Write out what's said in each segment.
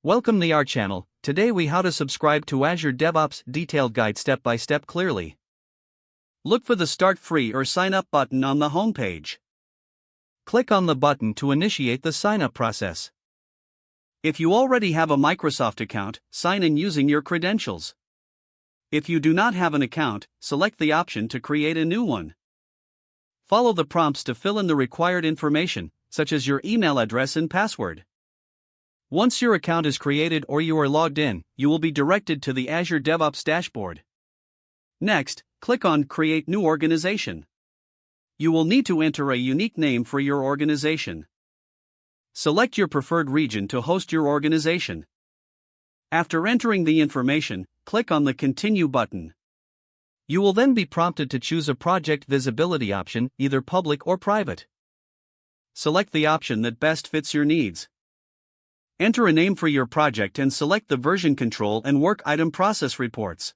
Welcome to our channel. Today we how to subscribe to Azure DevOps detailed guide step by step clearly. Look for the Start Free or Sign Up button on the home page. Click on the button to initiate the sign up process. If you already have a Microsoft account, sign in using your credentials. If you do not have an account, select the option to create a new one. Follow the prompts to fill in the required information, such as your email address and password. Once your account is created or you are logged in, you will be directed to the Azure DevOps dashboard. Next, click on Create New Organization. You will need to enter a unique name for your organization. Select your preferred region to host your organization. After entering the information, click on the Continue button. You will then be prompted to choose a project visibility option, either public or private. Select the option that best fits your needs. Enter a name for your project and select the version control and work item process reports.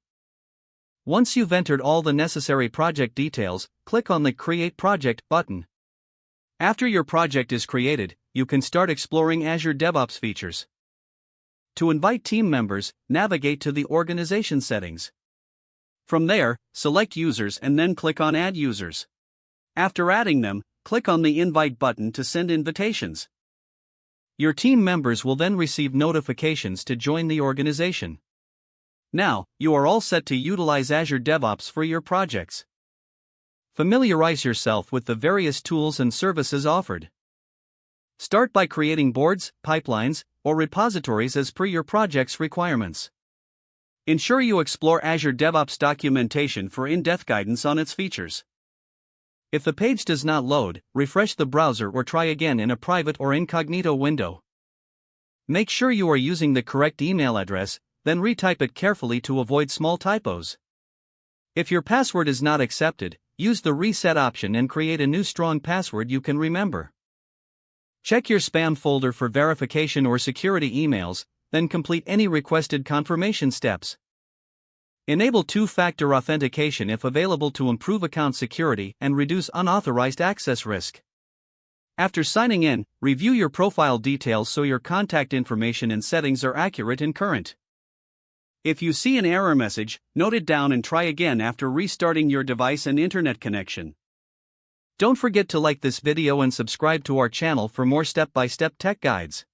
Once you've entered all the necessary project details, click on the Create Project button. After your project is created, you can start exploring Azure DevOps features. To invite team members, navigate to the organization settings. From there, select users and then click on Add Users. After adding them, click on the Invite button to send invitations. Your team members will then receive notifications to join the organization. Now, you are all set to utilize Azure DevOps for your projects. Familiarize yourself with the various tools and services offered. Start by creating boards, pipelines, or repositories as per your project's requirements. Ensure you explore Azure DevOps documentation for in-depth guidance on its features. If the page does not load, refresh the browser or try again in a private or incognito window. Make sure you are using the correct email address, then retype it carefully to avoid small typos. If your password is not accepted, use the reset option and create a new strong password you can remember. Check your spam folder for verification or security emails, then complete any requested confirmation steps. Enable two-factor authentication if available to improve account security and reduce unauthorized access risk. After signing in, review your profile details so your contact information and settings are accurate and current. If you see an error message, note it down and try again after restarting your device and internet connection. Don't forget to like this video and subscribe to our channel for more step-by-step tech guides.